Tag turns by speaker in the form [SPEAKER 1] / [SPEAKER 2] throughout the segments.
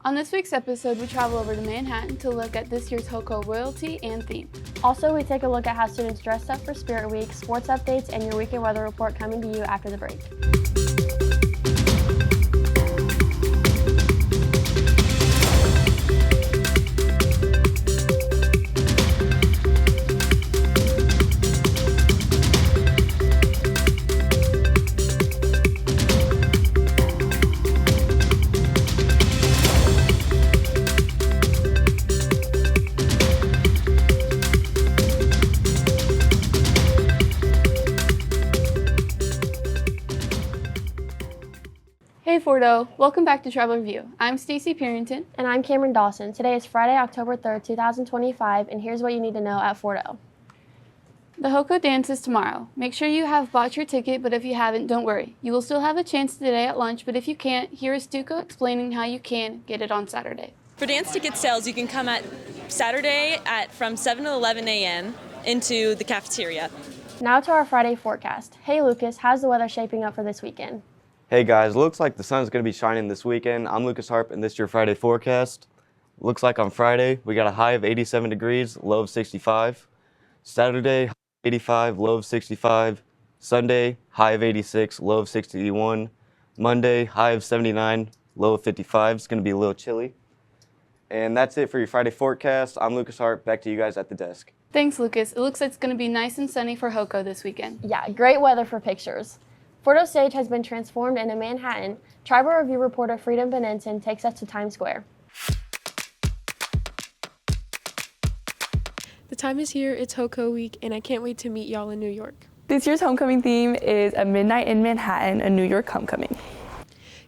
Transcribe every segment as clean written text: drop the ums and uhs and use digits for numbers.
[SPEAKER 1] On this week's episode, we travel over to Manhattan to look at this year's HoCo royalty and theme.
[SPEAKER 2] Also, we take a look at how students dressed up for Spirit Week, sports updates, and your weekend weather report coming to you after the break.
[SPEAKER 1] Hey Fordo, welcome back to Travel Review. I'm Stacy Purington.
[SPEAKER 2] And I'm Cameron Dawson. Today is Friday, October 3rd, 2025, and here's what you need to know at Fordo.
[SPEAKER 1] The HoCo dance is tomorrow. Make sure you have bought your ticket, but if you haven't, don't worry. You will still have a chance today at lunch, but if you can't, here is Stuco explaining how you can get it on Saturday.
[SPEAKER 3] For dance ticket sales, you can come at Saturday from 7 to 11 a.m. into the cafeteria.
[SPEAKER 2] Now to our Friday forecast. Hey Lucas, how's the weather shaping up for this weekend?
[SPEAKER 4] Hey guys, looks like the sun's going to be shining this weekend. I'm Lucas Harp and this is your Friday forecast. Looks like on Friday we got a high of 87 degrees, low of 65. Saturday, 85, low of 65. Sunday, high of 86, low of 61. Monday, high of 79, low of 55. It's going to be a little chilly. And that's it for your Friday forecast. I'm Lucas Harp. Back to you guys at the desk.
[SPEAKER 1] Thanks, Lucas. It looks like it's going to be nice and sunny for HoCo this weekend.
[SPEAKER 2] Yeah, great weather for pictures. Fordo Stage has been transformed into Manhattan. Tribal Review reporter Freedom Benenson takes us to Times Square.
[SPEAKER 5] The time is here, it's HoCo week, and I can't wait to meet y'all in New York.
[SPEAKER 6] This year's homecoming theme is A Midnight in Manhattan, a New York homecoming.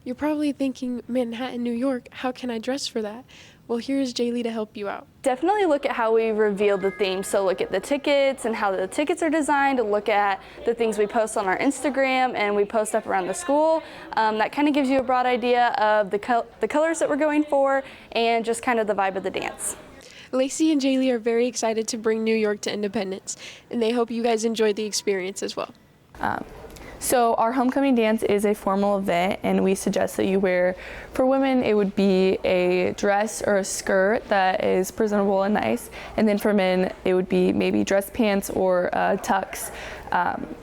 [SPEAKER 5] You're probably thinking, Manhattan, New York, how can I dress for that? Well, here's Jaylee to help you out.
[SPEAKER 6] Definitely look at how we revealed the theme. So look at the tickets and how the tickets are designed. Look at the things we post on our Instagram and we post up around the school. That kind of gives you a broad idea of the colors that we're going for and just kind of the vibe of the dance.
[SPEAKER 5] Lacey and Jaylee are very excited to bring New York to Independence, and they hope you guys enjoyed the experience as well.
[SPEAKER 6] So our homecoming dance is a formal event, and we suggest that you wear, for women, it would be a dress or a skirt that is presentable and nice. And then for men, it would be maybe dress pants or tux.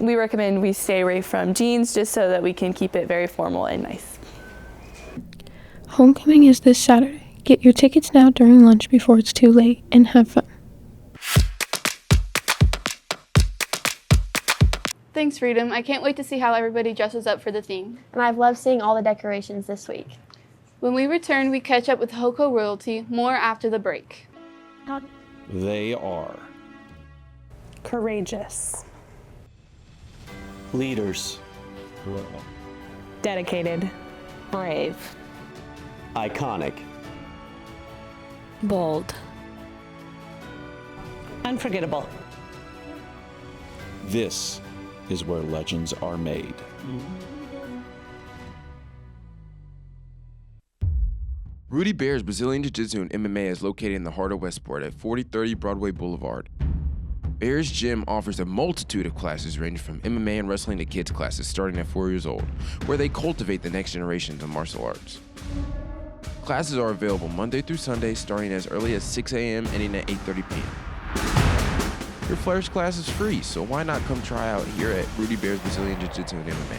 [SPEAKER 6] We recommend we stay away from jeans just so that we can keep it very formal and nice.
[SPEAKER 5] Homecoming is this Saturday. Get your tickets now during lunch before it's too late, and have fun.
[SPEAKER 1] Thanks, Freedom. I can't wait to see how everybody dresses up for the theme.
[SPEAKER 2] And I've loved seeing all the decorations this week.
[SPEAKER 1] When we return, we catch up with HoCo royalty, more after the break.
[SPEAKER 7] They are
[SPEAKER 8] courageous,
[SPEAKER 7] leaders,
[SPEAKER 8] dedicated,
[SPEAKER 9] brave,
[SPEAKER 7] iconic,
[SPEAKER 9] bold,
[SPEAKER 8] unforgettable.
[SPEAKER 7] This is where legends are made.
[SPEAKER 10] Rudy Bear's Brazilian Jiu-Jitsu and MMA is located in the heart of Westport at 4030 Broadway Boulevard. Bear's Gym offers a multitude of classes ranging from MMA and wrestling to kids classes starting at 4 years old, where they cultivate the next generation of martial arts. Classes are available Monday through Sunday starting as early as 6 a.m. ending at 8:30 p.m. Your first class is free, so why not come try out here at Rudy Bear's Brazilian Jiu-Jitsu and MMA.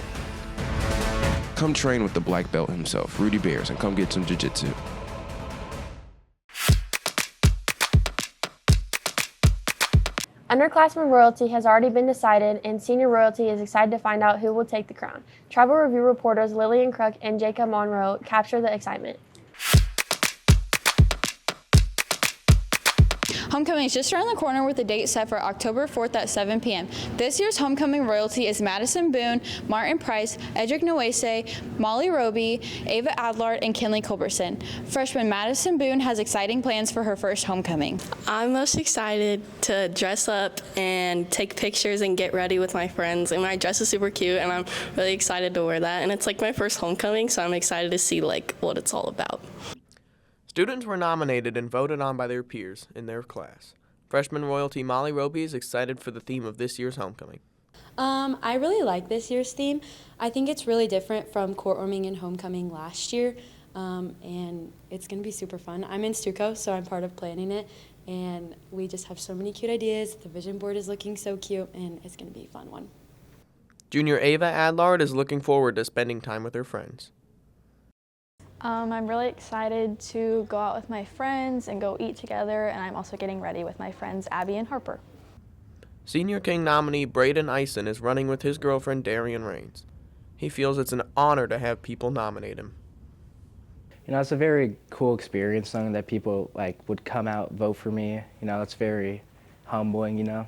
[SPEAKER 10] Come train with the black belt himself, Rudy Bears, and come get some jiu-jitsu.
[SPEAKER 2] Underclassmen royalty has already been decided, and senior royalty is excited to find out who will take the crown. Tribal Review reporters Lillian Crook and Jacob Monroe capture the excitement.
[SPEAKER 11] Homecoming is just around the corner with the date set for October 4th at 7 p.m. This year's homecoming royalty is Madison Boone, Martin Price, Edric Noese, Molly Roby, Ava Adlard, and Kinley Culberson. Freshman Madison Boone has exciting plans for her first homecoming.
[SPEAKER 12] I'm most excited to dress up and take pictures and get ready with my friends. And my dress is super cute, and I'm really excited to wear that. And it's like my first homecoming, so I'm excited to see like what it's all about.
[SPEAKER 13] Students were nominated and voted on by their peers in their class. Freshman royalty Molly Roby is excited for the theme of this year's homecoming.
[SPEAKER 14] I really like this year's theme. I think it's really different from courtrooming and homecoming last year.
[SPEAKER 8] and it's going to be super fun. I'm in Stuco, so I'm part of planning it, and we just have so many cute ideas. The vision board is looking so cute, and it's going to be a fun one.
[SPEAKER 13] Junior Ava Adlard is looking forward to spending time with her friends.
[SPEAKER 9] I'm really excited to go out with my friends and go eat together, and I'm also getting ready with my friends Abby and Harper.
[SPEAKER 13] Senior King nominee Braden Eisen is running with his girlfriend Darian Rains. He feels it's an honor to have people nominate him.
[SPEAKER 14] It's a very cool experience knowing that people would come out, vote for me. It's very humbling,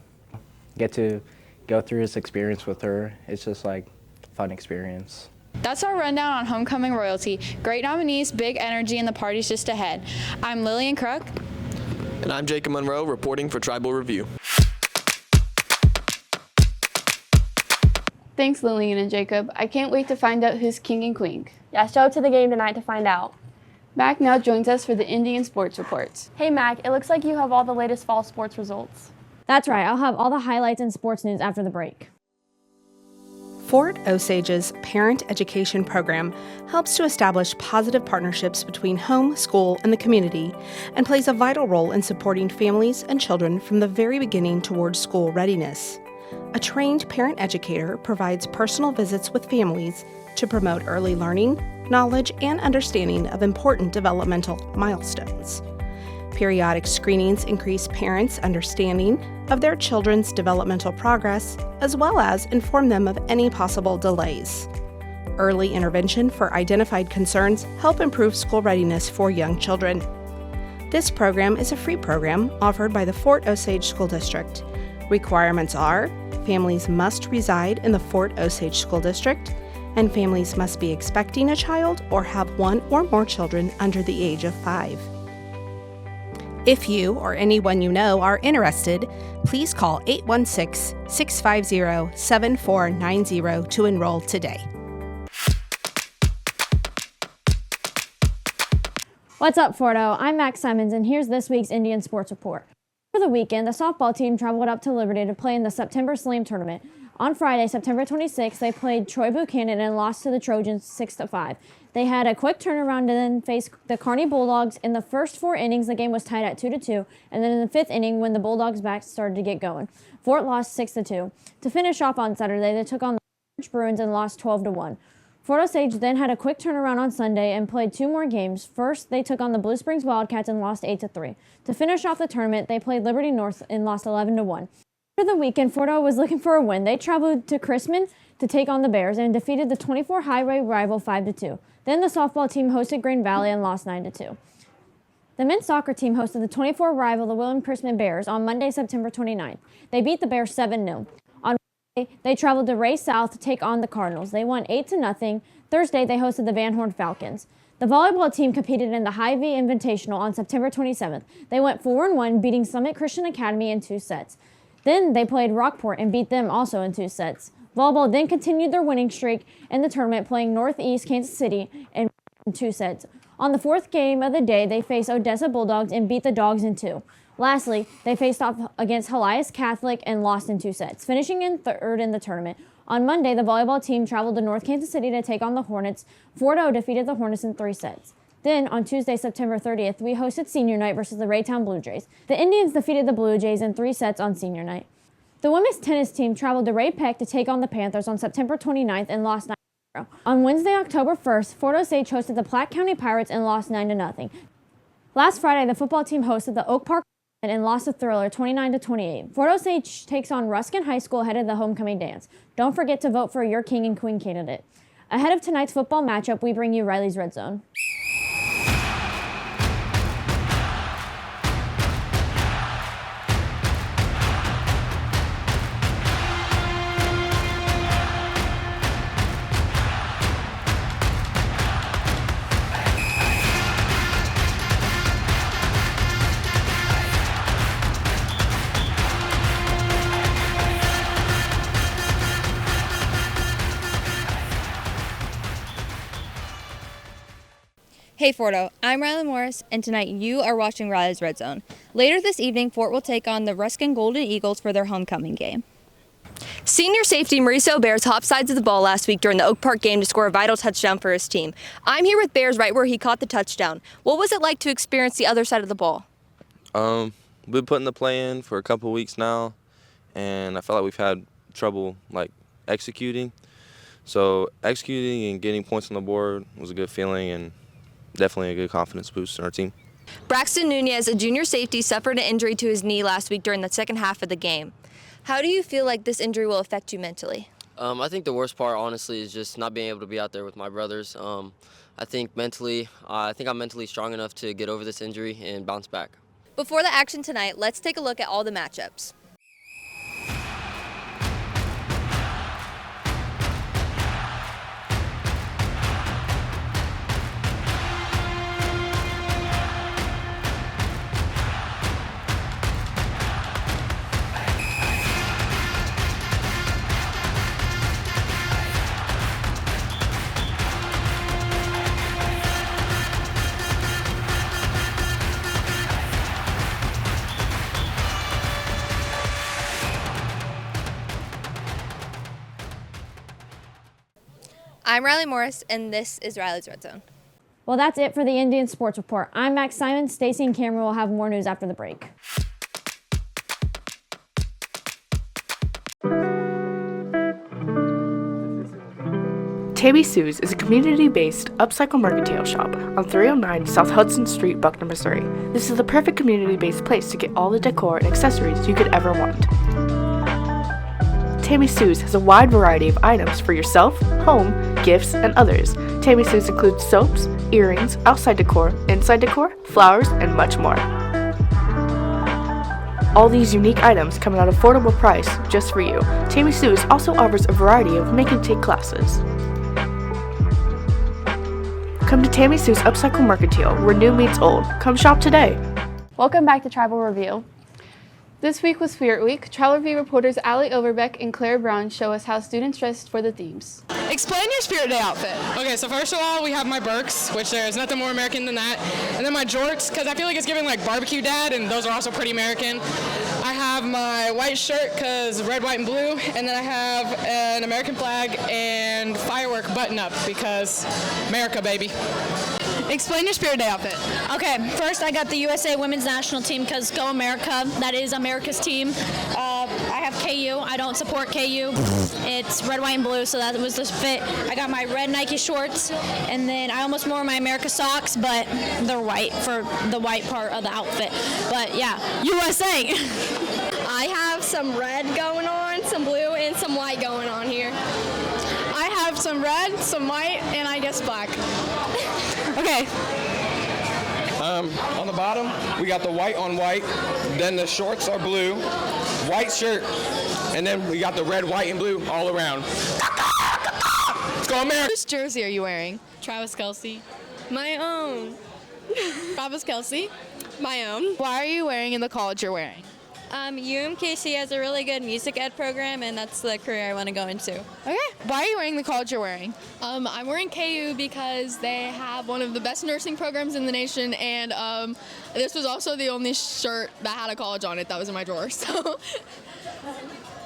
[SPEAKER 14] Get to go through this experience with her. It's just a fun experience.
[SPEAKER 11] That's our rundown on homecoming royalty. Great nominees, big energy, and the party's just ahead. I'm Lillian Kruk.
[SPEAKER 15] And I'm Jacob Monroe reporting for Tribal Review.
[SPEAKER 1] Thanks, Lillian and Jacob. I can't wait to find out who's king and queen.
[SPEAKER 2] Yeah, show up to the game tonight to find out.
[SPEAKER 1] Mac now joins us for the Indian Sports Reports.
[SPEAKER 2] Hey Mac, it looks like you have all the latest fall sports results.
[SPEAKER 16] That's right, I'll have all the highlights and sports news after the break.
[SPEAKER 17] Fort Osage's Parent Education Program helps to establish positive partnerships between home, school, and the community, and plays a vital role in supporting families and children from the very beginning towards school readiness. A trained parent educator provides personal visits with families to promote early learning, knowledge, and understanding of important developmental milestones. Periodic screenings increase parents' understanding of their children's developmental progress, as well as inform them of any possible delays. Early intervention for identified concerns help improve school readiness for young children. This program is a free program offered by the Fort Osage School District. Requirements are: families must reside in the Fort Osage School District, and families must be expecting a child or have one or more children under the age of 5. If you or anyone you know are interested, please call 816-650-7490 to enroll today.
[SPEAKER 16] What's up, Fordo? I'm Max Simons, and here's this week's Indian Sports Report. For the weekend, the softball team traveled up to Liberty to play in the September Slam Tournament. On Friday, September 26th, they played Troy Buchanan and lost to the Trojans 6-5. They had a quick turnaround and then faced the Kearney Bulldogs. In the first 4 innings, the game was tied at 2-2, and then in the 5th inning, when the Bulldogs' backs started to get going, Fort lost 6-2. To finish off on Saturday, they took on the Bruins and lost 12-1. Fort Osage then had a quick turnaround on Sunday and played 2 more games. First, they took on the Blue Springs Wildcats and lost 8-3. To finish off the tournament, they played Liberty North and lost 11-1. After the weekend, Fordo was looking for a win. They traveled to Chrisman to take on the Bears and defeated the 24 highway rival 5-2. Then the softball team hosted Green Valley and lost 9-2. The men's soccer team hosted the 24 rival, the William Chrisman Bears, on Monday, September 29th. They beat the Bears 7-0. On Wednesday, they traveled to Ray South to take on the Cardinals. They won 8-0. Thursday, they hosted the Van Horn Falcons. The volleyball team competed in the Hy-Vee Invitational on September 27th. They went 4-1, beating Summit Christian Academy in 2 sets. Then they played Rockport and beat them also in 2 sets. Volleyball then continued their winning streak in the tournament, playing Northeast Kansas City in 2 sets. On the 4th game of the day, they faced Odessa Bulldogs and beat the Dogs in 2. Lastly, they faced off against Helias Catholic and lost in 2 sets, finishing in 3rd in the tournament. On Monday, the volleyball team traveled to North Kansas City to take on the Hornets. Fordo defeated the Hornets in 3 sets. Then, on Tuesday, September 30th, we hosted Senior Night versus the Raytown Blue Jays. The Indians defeated the Blue Jays in 3 sets on Senior Night. The women's tennis team traveled to Ray Peck to take on the Panthers on September 29th and lost 9-0. On Wednesday, October 1st, Fort Osage hosted the Platte County Pirates and lost 9-0. Last Friday, the football team hosted the Oak Park and lost to Thriller 29-28. Fort Osage takes on Ruskin High School ahead of the homecoming dance. Don't forget to vote for your king and queen candidate. Ahead of tonight's football matchup, we bring you Riley's Red Zone.
[SPEAKER 18] Hey Fordo, I'm Riley Morris, and tonight you are watching Riley's Red Zone. Later this evening, Fort will take on the Ruskin Golden Eagles for their homecoming game. Senior safety Mauricio Bears hopped sides of the ball last week during the Oak Park game to score a vital touchdown for his team. I'm here with Bears right where he caught the touchdown. What was it like to experience the other side of the ball?
[SPEAKER 19] We've been putting the play in for a couple weeks now, and I feel like we've had trouble executing. So executing and getting points on the board was a good feeling and definitely a good confidence boost in our team.
[SPEAKER 18] Braxton Nunez, a junior safety, suffered an injury to his knee last week during the second half of the game. How do you feel like this injury will affect you mentally?
[SPEAKER 20] I think the worst part, honestly, is just not being able to be out there with my brothers. I think I'm mentally strong enough to get over this injury and bounce back.
[SPEAKER 18] Before the action tonight, let's take a look at all the matchups. I'm Riley Morris, and this is Riley's Red Zone.
[SPEAKER 16] Well, that's it for the Indian Sports Report. I'm Max Simon. Stacy and Cameron will have more news after the break.
[SPEAKER 17] Tammy Sue's is a community-based upcycle mercantile shop on 309 South Hudson Street, Buckner, Missouri. This is the perfect community-based place to get all the decor and accessories you could ever want. Tammy Sue's has a wide variety of items for yourself, home, gifts, and others. Tammy Sue's includes soaps, earrings, outside decor, inside decor, flowers, and much more. All these unique items come at an affordable price just for you. Tammy Sue's also offers a variety of make and take classes. Come to Tammy Sue's Upcycle Mercantile, where new meets old. Come shop today.
[SPEAKER 1] Welcome back to Tribal Review. This week was Spirit Week. Tribal Review reporters Allie Overbeck and Claire Brown show us how students dressed for the themes.
[SPEAKER 21] Explain your Spirit Day outfit. Okay, so first of all, we have my Birks, which there's nothing more American than that. And then my jorts, because I feel like it's giving like barbecue dad, and those are also pretty American. I have my white shirt, because red, white, and blue. And then I have an American flag and firework button up, because America, baby. Explain your Spirit Day outfit.
[SPEAKER 22] Okay, first I got the USA Women's National Team because Go America, that is America's team. I have KU, I don't support KU. It's red, white, and blue, so that was the fit. I got my red Nike shorts, and then I almost wore my America socks, but they're white for the white part of the outfit. But yeah, USA!
[SPEAKER 23] I have some red going on, some blue, and some white going on here.
[SPEAKER 21] I have some red, some white, and I guess black. Okay.
[SPEAKER 24] On the bottom, we got the white on white, then the shorts are blue, white shirt, and then we got the red, white, and blue all around. Let's go America!
[SPEAKER 22] Whose jersey are you wearing? Travis Kelce.
[SPEAKER 23] My own.
[SPEAKER 22] Travis Kelce.
[SPEAKER 23] My own.
[SPEAKER 22] Why are you wearing in the college you're wearing?
[SPEAKER 23] UMKC has a really good music ed program, and that's the career I want to go into.
[SPEAKER 22] Okay. Why are you wearing the college you're wearing?
[SPEAKER 23] I'm wearing KU because they have one of the best nursing programs in the nation, and this was also the only shirt that had a college on it that was in my drawer. So.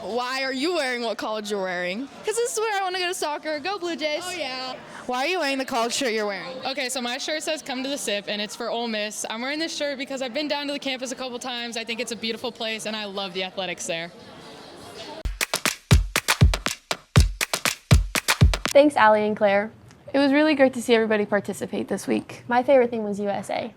[SPEAKER 22] Why are you wearing what college you're wearing?
[SPEAKER 23] Because this is where I want to go to soccer. Go Blue Jays. Oh, yeah.
[SPEAKER 22] Why are you wearing the college shirt you're wearing?
[SPEAKER 21] Okay, so my shirt says come to the SIP, and it's for Ole Miss. I'm wearing this shirt because I've been down to the campus a couple times. I think it's a beautiful place, and I love the athletics there.
[SPEAKER 2] Thanks, Allie and Claire.
[SPEAKER 1] It was really great to see everybody participate this week.
[SPEAKER 2] My favorite thing was USA.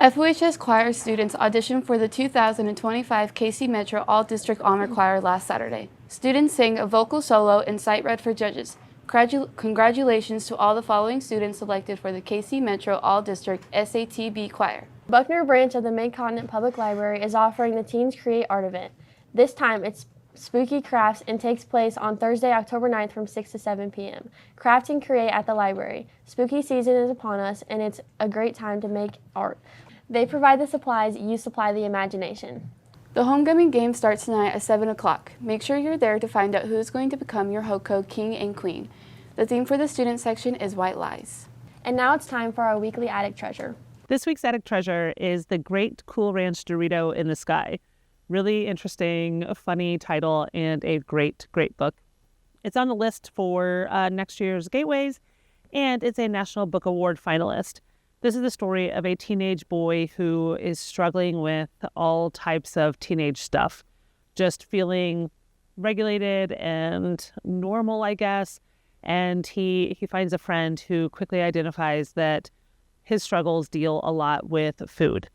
[SPEAKER 1] FOHS choir students auditioned for the 2025 KC Metro All-District Honor Choir last Saturday. Students sang a vocal solo and sight read for judges. Congratulations to all the following students selected for the KC Metro All-District SATB Choir.
[SPEAKER 2] Buckner branch of the Mid-Continent Public Library is offering the Teens Create Art event. This time it's Spooky Crafts and takes place on Thursday, October 9th from 6 to 7 p.m. Craft and create at the library. Spooky season is upon us, and it's a great time to make art. They provide the supplies, you supply the imagination.
[SPEAKER 1] The homecoming game starts tonight at 7 o'clock. Make sure you're there to find out who's going to become your HOCO king and queen. The theme for the student section is White Lies.
[SPEAKER 2] And now it's time for our weekly attic treasure.
[SPEAKER 25] This week's attic treasure is the Great Cool Ranch Dorito in the Sky.
[SPEAKER 3] Really interesting, funny title, and a great book. It's on the list for next year's Gateways, and it's a National Book Award finalist. This is the story of a teenage boy who is struggling with all types of teenage stuff, just feeling regulated and normal, I guess. And he finds a friend who quickly identifies that his struggles deal a lot with food.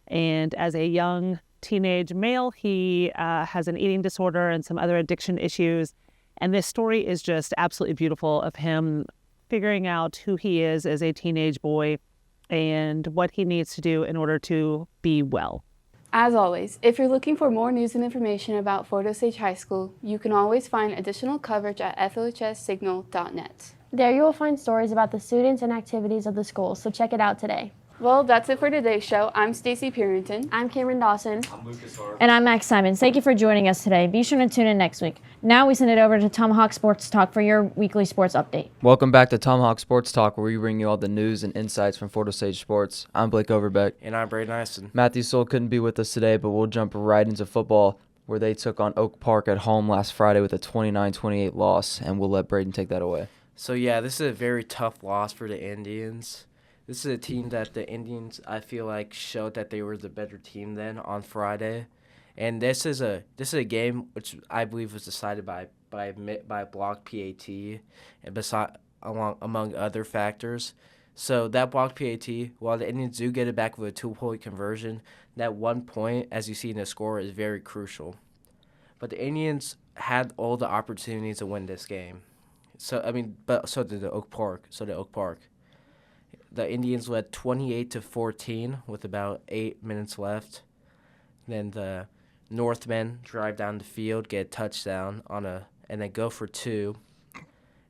[SPEAKER 3] And as a young teenage male, he has an eating disorder and some other addiction issues. And this story is just absolutely beautiful of him figuring out who he is as a teenage boy and what he needs to do in order to be well.
[SPEAKER 1] As always, if you're looking for more news and information about Fort Osage High School, you can always find additional coverage at FOHSsignal.net.
[SPEAKER 2] There you will find stories about the students and activities of the school, so check it out today.
[SPEAKER 1] Well, that's it for today's show. I'm Stacy Purington.
[SPEAKER 2] I'm Cameron Dawson.
[SPEAKER 15] I'm Lucas Hart.
[SPEAKER 16] And I'm Max Simons. Thank you for joining us today. Be sure to tune in next week. Now we send it over to Tomahawk Sports Talk for your weekly sports update.
[SPEAKER 4] Welcome back to Tomahawk Sports Talk, where we bring you all the news and insights from Fort Osage sports. I'm Blake Overbeck.
[SPEAKER 15] And I'm Braden Eisen.
[SPEAKER 4] Matthew Soul couldn't be with us today, but we'll jump right into football, where they took on Oak Park at home last Friday with a 29-28 loss, and we'll let Braden take that away.
[SPEAKER 5] So, yeah, this is a very tough loss for the Indians. This is a team that the Indians, I feel like, showed that they were the better team then on Friday. And this is a game which I believe was decided by block PAT and among other factors. So that block PAT, while the Indians do get it back with a 2-point conversion, that 1 point, as you see in the score, is very crucial. But the Indians had all the opportunities to win this game. So so did Oak Park. The Indians led 28-14 with about 8 minutes left. Then the Northmen drive down the field, get a touchdown and then go for 2.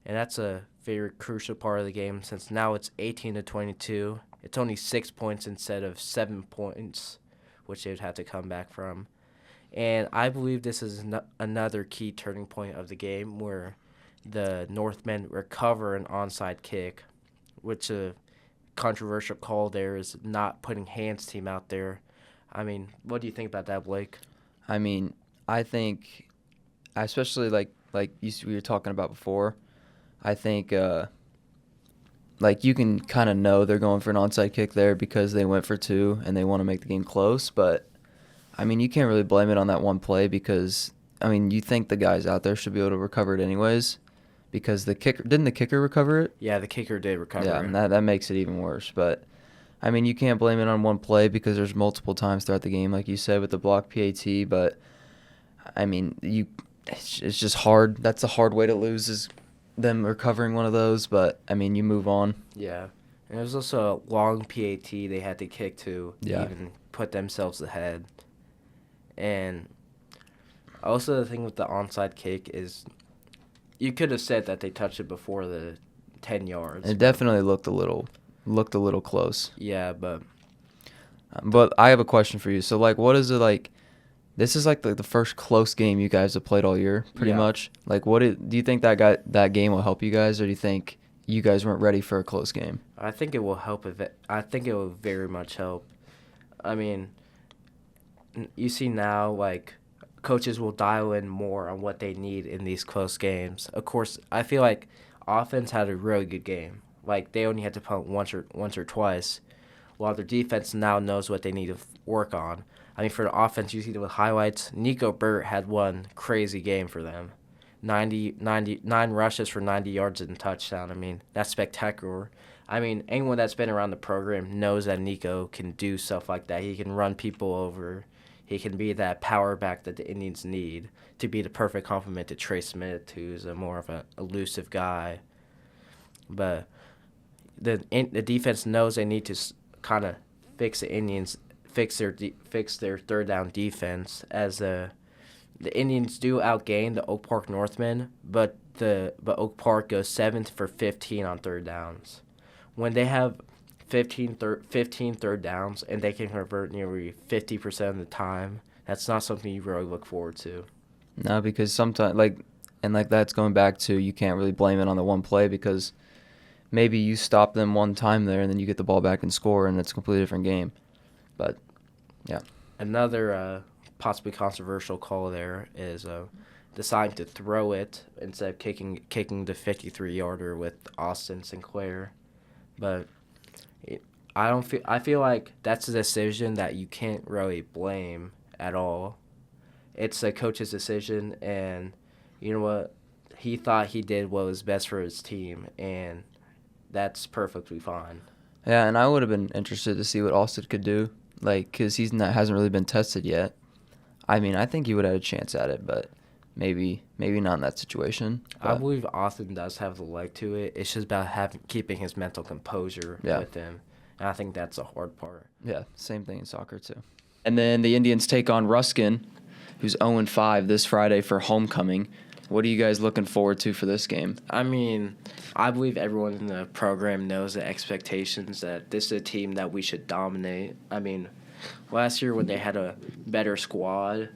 [SPEAKER 5] And that's a very crucial part of the game since now it's 18-22. It's only 6 points instead of 7 points, which they would have to come back from. And I believe this is another key turning point of the game where the Northmen recover an onside kick, which a controversial call there is not putting Hans' team out there. I mean, what do you think about that, Blake?
[SPEAKER 4] I mean, I think, especially like we were talking about before, I think you can kind of know they're going for an onside kick there because they went for 2 and they want to make the game close. But, I mean, you can't really blame it on that one play because, I mean, you think the guys out there should be able to recover it anyways. Because didn't the kicker recover it?
[SPEAKER 5] Yeah, the kicker did recover it.
[SPEAKER 4] Yeah, and that makes it even worse. But, I mean, you can't blame it on one play because there's multiple times throughout the game, like you said, with the block PAT. But, I mean, it's just hard. That's a hard way to lose is them recovering one of those. But, I mean, you move on.
[SPEAKER 5] Yeah. And it was also a long PAT they had to kick to even put themselves ahead. And also the thing with the onside kick is you could have said that they touched it before the 10 yards.
[SPEAKER 4] It definitely looked a little close.
[SPEAKER 5] Yeah, but
[SPEAKER 4] I have a question for you. So, like, what is it like? This is like the first close game you guys have played all year, pretty much. Like, do you think that game will help you guys, or do you think you guys weren't ready for a close game?
[SPEAKER 5] I think it will help. I think it will very much help. I mean, you see now, like, coaches will dial in more on what they need in these close games. Of course, I feel like offense had a really good game. Like, they only had to punt once or twice, while their defense now knows what they need to work on. I mean, for the offense, you see with highlights, Nico Burt had one crazy game for them. 9 rushes for 90 yards and touchdown. I mean, that's spectacular. I mean, anyone that's been around the program knows that Nico can do stuff like that. He can run people over. He can be that power back that the Indians need to be the perfect complement to Trey Smith, who's more of an elusive guy. But the defense knows they need to kind of fix the Indians, fix their third down defense, as the Indians do outgain the Oak Park Northmen, but Oak Park goes 7 for 15 on third downs. When they have 15 third downs and they can convert nearly 50% of the time, that's not something you really look forward to.
[SPEAKER 4] No, because sometimes that's going back to you can't really blame it on the one play because maybe you stop them one time there and then you get the ball back and score and it's a completely different game. But yeah.
[SPEAKER 5] Another possibly controversial call there is deciding to throw it instead of kicking the 53-yarder with Austin Sinclair. But I feel like that's a decision that you can't really blame at all. It's the coach's decision, and you know what? He thought he did what was best for his team, and that's perfectly fine.
[SPEAKER 4] Yeah, and I would have been interested to see what Austin could do, like, because hasn't really been tested yet. I mean, I think he would have had a chance at it, but maybe not in that situation.
[SPEAKER 5] I believe Austin does have the leg to it. It's just about keeping his mental composure with him, and I think that's a hard part.
[SPEAKER 4] Yeah, same thing in soccer too. And then the Indians take on Ruskin, who's 0-5 this Friday for homecoming. What are you guys looking forward to for this game?
[SPEAKER 5] I mean, I believe everyone in the program knows the expectations that this is a team that we should dominate. I mean, last year when they had a better squad,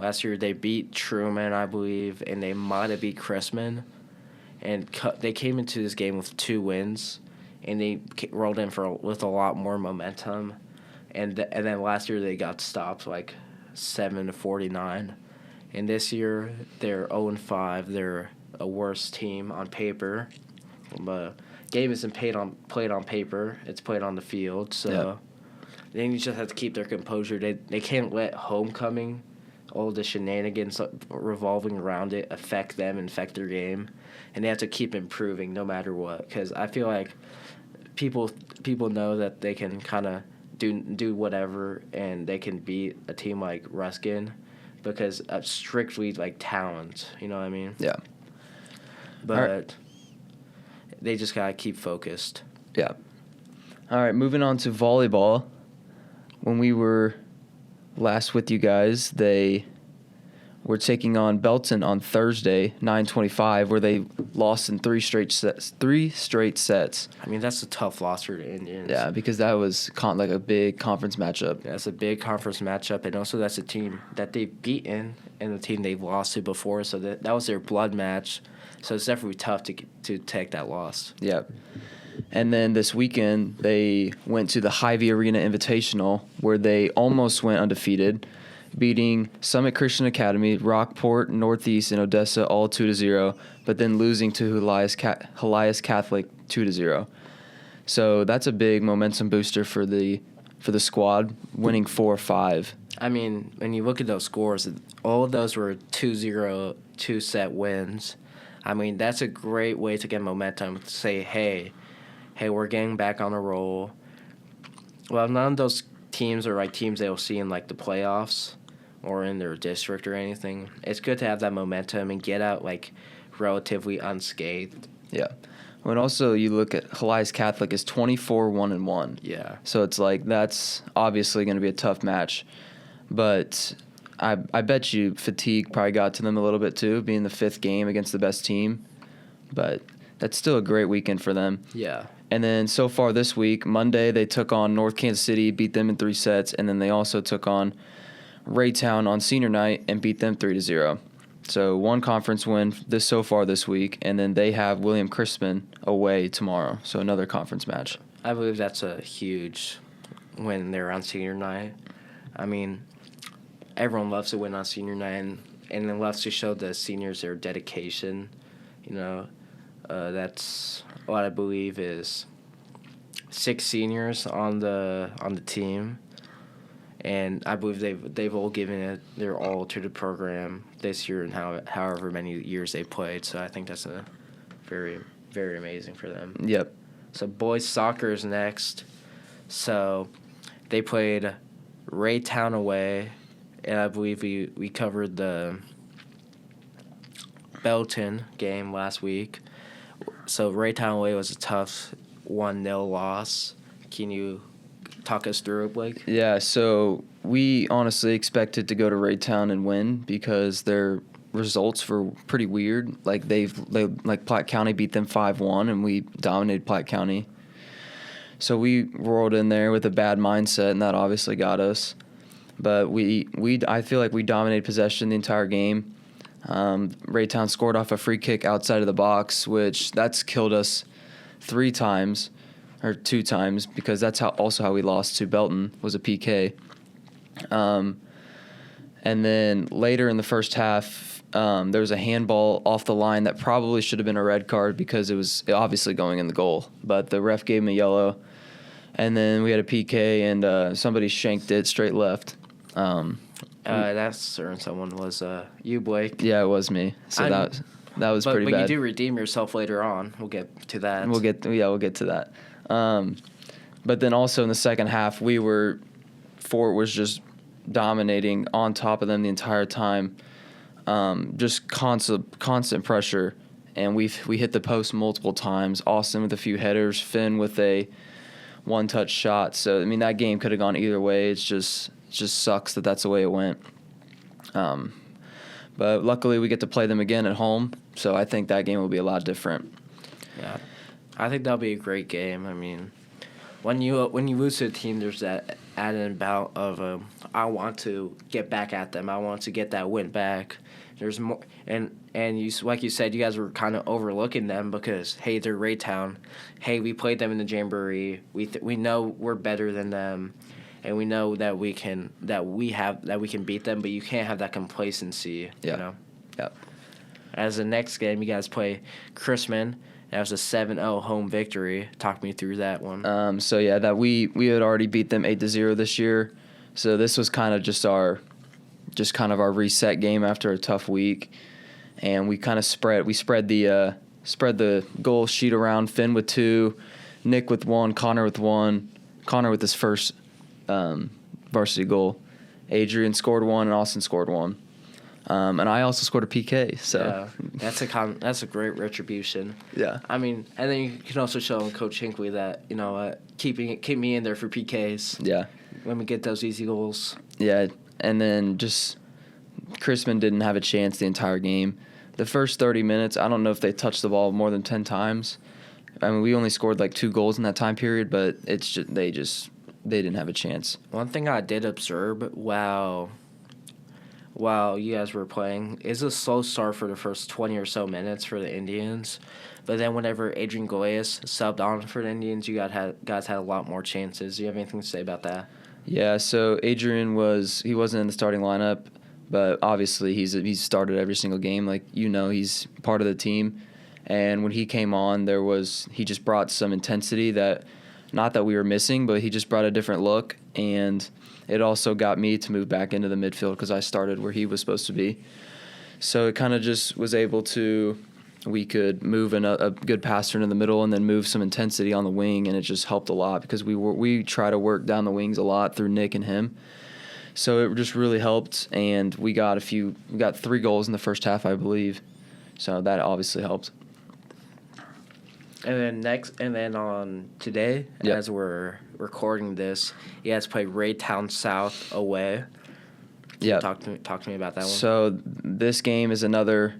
[SPEAKER 5] last year they beat Truman, I believe, and they might have beat Chrisman. And they came into this game with 2 wins, and they rolled in with a lot more momentum. And then last year they got stopped like 7-49. And this year, they're 0-5. They're a worse team on paper. But game isn't played on paper. It's played on the field. So they just have to keep their composure. They can't let homecoming, all the shenanigans revolving around it, affect them and affect their game. And they have to keep improving no matter what. Because I feel like people know that they can kind of do whatever, and they can beat a team like Ruskin because of strictly like talent, you know what I mean?
[SPEAKER 4] Yeah.
[SPEAKER 5] But they just gotta keep focused.
[SPEAKER 4] Yeah. All right, moving on to volleyball. When we were last with you guys, they were taking on Belton on Thursday, 9:25, where they lost in 3 straight sets.
[SPEAKER 5] I mean, that's a tough loss for the Indians.
[SPEAKER 4] Yeah, because that was like a big conference matchup.
[SPEAKER 5] Yeah, it's a big conference matchup, and also that's a team that they've beaten and a team they've lost to before, so that was their blood match. So it's definitely tough to take that loss.
[SPEAKER 4] Yep. And then this weekend, they went to the Hy-Vee Arena Invitational, where they almost went undefeated, beating Summit Christian Academy, Rockport, Northeast, and Odessa all 2-0, but then losing to Helias Catholic 2-0. So that's a big momentum booster for the squad, winning 4-5.
[SPEAKER 5] I mean, when you look at those scores, all of those were 2-0, 2-set wins. I mean, that's a great way to get momentum, to say, hey, we're getting back on a roll. Well, none of those teams are like teams they'll see in like the playoffs or in their district or anything. It's good to have that momentum and get out like relatively unscathed.
[SPEAKER 4] Yeah. When also you look at Helias Catholic is 24-1-1.
[SPEAKER 5] Yeah.
[SPEAKER 4] So it's like that's obviously going to be a tough match, but I bet you fatigue probably got to them a little bit too, being the 5th game against the best team. But that's still a great weekend for them.
[SPEAKER 5] Yeah.
[SPEAKER 4] And then so far this week, Monday they took on North Kansas City, beat them in 3 sets, and then they also took on Raytown on senior night and beat them 3-0. So 1 conference win so far this week, and then they have William Crispin away tomorrow. So another conference match.
[SPEAKER 5] I believe that's a huge win there on senior night. I mean, everyone loves to win on senior night, and then loves to show the seniors their dedication. You know, that's what I believe is 6 seniors on the team. And I believe they've all given it their all to the program this year and however many years they played. So I think that's a very, very amazing for them.
[SPEAKER 4] Yep.
[SPEAKER 5] So boys soccer is next. So they played Raytown away, and I believe we covered the Belton game last week. So Raytown away was a tough 1-0 loss. Can you talk us through it, Blake?
[SPEAKER 4] Yeah, so we honestly expected to go to Raytown and win because their results were pretty weird. Like like Platte County beat them 5-1, and we dominated Platte County. So we rolled in there with a bad mindset, and that obviously got us. But I feel like we dominated possession the entire game. Raytown scored off a free kick outside of the box, which that's killed us 3 times. Or 2 times, because that's how we lost to Belton, was a PK. And then later in the first half, there was a handball off the line that probably should have been a red card because it was obviously going in the goal. But the ref gave him a yellow. And then we had a PK, and somebody shanked it straight left.
[SPEAKER 5] That certain someone was you, Blake.
[SPEAKER 4] Yeah, it was me. So that was pretty bad.
[SPEAKER 5] But you do redeem yourself later on. We'll get to that.
[SPEAKER 4] We'll get to that. But then also in the second half, Fort was just dominating on top of them the entire time. Just constant pressure, and we hit the post multiple times. Austin with a few headers, Finn with a one-touch shot. So I mean that game could have gone either way. It just sucks that that's the way it went. But luckily we get to play them again at home, so I think that game will be a lot different.
[SPEAKER 5] Yeah, I think that'll be a great game. I mean, when you lose to a team, there's that added bout of I want to get back at them. I want to get that win back. There's more, and you, like you said, you guys were kind of overlooking them because hey, they're Raytown. Hey, we played them in the Jamboree. We know we're better than them, and we know that we can beat them. But you can't have that complacency.
[SPEAKER 4] Yeah.
[SPEAKER 5] You know.
[SPEAKER 4] Yeah.
[SPEAKER 5] As the next game, you guys play Chrisman. That was a 7-0 home victory. Talk me through that one.
[SPEAKER 4] So yeah, that we had already beat them 8-0 this year. So this was kind of our reset game after a tough week, and we kind of spread the goal sheet around. Finn with 2, Nick with 1, Connor with 1, Connor with his first varsity goal. Adrian scored 1, and Austin scored 1. And I also scored a PK. So
[SPEAKER 5] yeah, that's a great retribution.
[SPEAKER 4] Yeah.
[SPEAKER 5] I mean, and then you can also show Coach Hinckley that keep me in there for PKs.
[SPEAKER 4] Yeah.
[SPEAKER 5] Let me get those easy goals.
[SPEAKER 4] Yeah, and then just Chrisman didn't have a chance the entire game. The first 30 minutes, I don't know if they touched the ball more than 10 times. I mean, we only scored like 2 goals in that time period, but it's just they didn't have a chance.
[SPEAKER 5] One thing I did observe while you guys were playing is a slow start for the first 20 or so minutes for the Indians. But then whenever Adrian Goyas subbed on for the Indians, you guys had a lot more chances. Do you have anything to say about that?
[SPEAKER 4] Yeah, so Adrian he wasn't in the starting lineup, but obviously he's started every single game. Like, he's part of the team. And when he came on, he just brought some intensity that, not that we were missing, but he just brought a different look. And it also got me to move back into the midfield because I started where he was supposed to be. So it kind of just was able to, we could move in a good passer in the middle and then move some intensity on the wing, and it just helped a lot because we try to work down the wings a lot through Nick and him. So it just really helped, and we got 3 goals in the first half, I believe. So that obviously helped.
[SPEAKER 5] And then on today, as we're recording this, you guys play Raytown South away.
[SPEAKER 4] Yeah.
[SPEAKER 5] Talk to me about that one.
[SPEAKER 4] So this game is another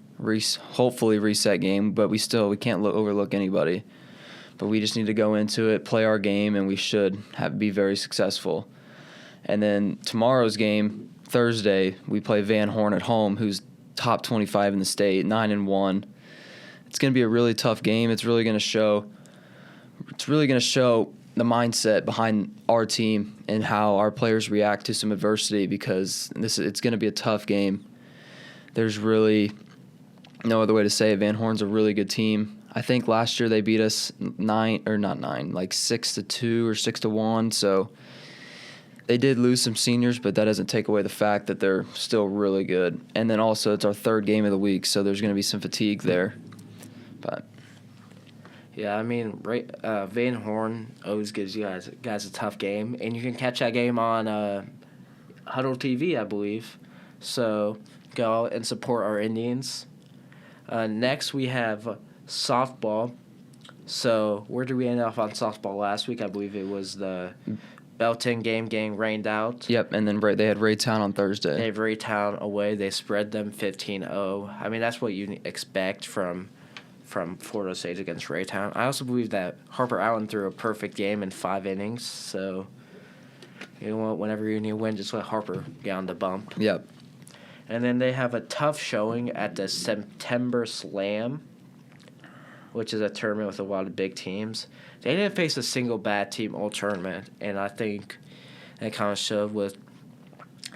[SPEAKER 4] hopefully reset game, but we can't overlook anybody. But we just need to go into it, play our game, and we should be very successful. And then tomorrow's game, Thursday, we play Van Horn at home, who's top 25 in the state, 9-1. It's going to be a really tough game. It's really going to show the mindset behind our team and how our players react to some adversity, because it's going to be a tough game. There's really no other way to say it. Van Horn's a really good team. I think last year they beat us 6-2 or 6-1. So they did lose some seniors, but that doesn't take away the fact that they're still really good. And then also it's our 3rd game of the week, so there's going to be some fatigue there. But
[SPEAKER 5] yeah, I mean, Van Horn always gives you guys a tough game, and you can catch that game on Huddle TV, I believe. So go and support our Indians. Next, we have softball. So where did we end up on softball last week? I believe it was the Belton game getting rained out.
[SPEAKER 4] Yep, and then they had Raytown on Thursday.
[SPEAKER 5] They have Raytown away. They spread them 15-0. I mean, that's what you expect from Fort Osage against Raytown. I also believe that Harper Allen threw a perfect game in 5 innings. So, whenever you need a win, just let Harper get on the bump.
[SPEAKER 4] Yep.
[SPEAKER 5] And then they have a tough showing at the September Slam, which is a tournament with a lot of big teams. They didn't face a single bad team all tournament, and I think that kind of showed with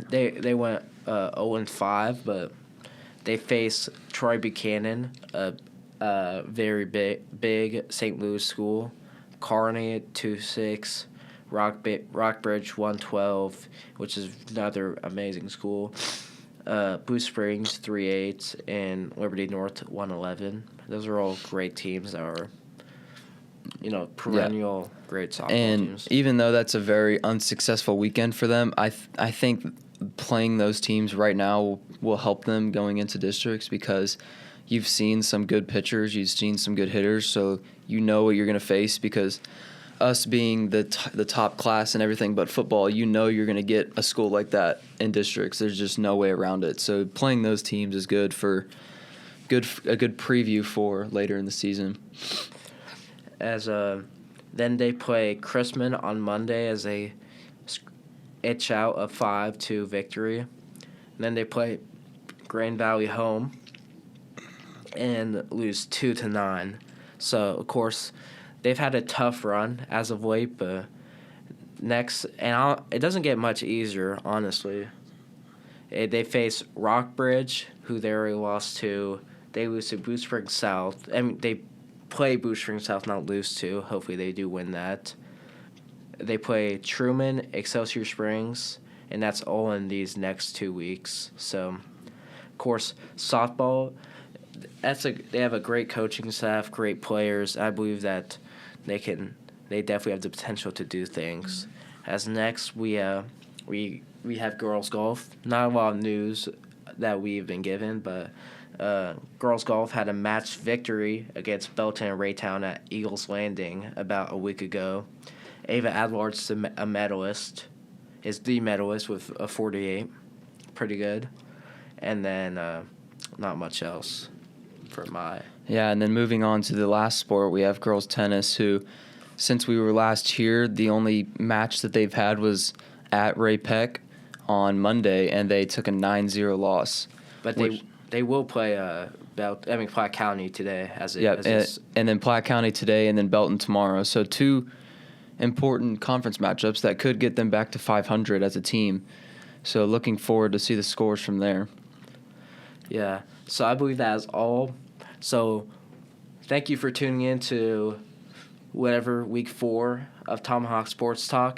[SPEAKER 5] they went 0-5, but they face Troy Buchanan, a very big St. Louis school, Kearney at 2-6, Rockbridge 1-12, which is another amazing school. Blue Springs 3-8, and Liberty North 1-11. Those are all great teams that are, perennial great softball teams.
[SPEAKER 4] And even though that's a very unsuccessful weekend for them, I think playing those teams right now will help them going into districts, because you've seen some good pitchers, you've seen some good hitters, so you know what you're going to face. Because us being the top class and everything but football, you're going to get a school like that in districts. There's just no way around it. So playing those teams is good for a good preview for later in the season.
[SPEAKER 5] Then they play Chrisman on Monday as they itch out a 5-2 victory. And then they play Grand Valley home and lose 2-9. So of course they've had a tough run as of late, but it doesn't get much easier, honestly. They face Rockbridge, who they already lost to. They lose to Blue Springs South. I mean, they play Blue Springs South, not lose to. Hopefully they do win that. They play Truman, Excelsior Springs, and that's all in these next 2 weeks. So, of course, softball, they have a great coaching staff, great players. I believe that they definitely have the potential to do things. As next, we have girls golf. Not a lot of news that we've been given, but girls golf had a match victory against Belton and Raytown at Eagles Landing about a week ago. Ava Adlard's a medalist, is the medalist with a 48. Pretty good. And then not much else for my...
[SPEAKER 4] Yeah, and then moving on to the last sport, we have girls tennis, who, since we were last here, the only match that they've had was at Ray Peck on Monday, and they took a 9-0 loss.
[SPEAKER 5] But they will play Platte County today.
[SPEAKER 4] And then Platte County today, and then Belton tomorrow. So 2 important conference matchups that could get them back to 500 as a team. So looking forward to see the scores from there.
[SPEAKER 5] Yeah, so I believe that is all. So thank you for tuning in to whatever week 4 of Tomahawk Sports Talk.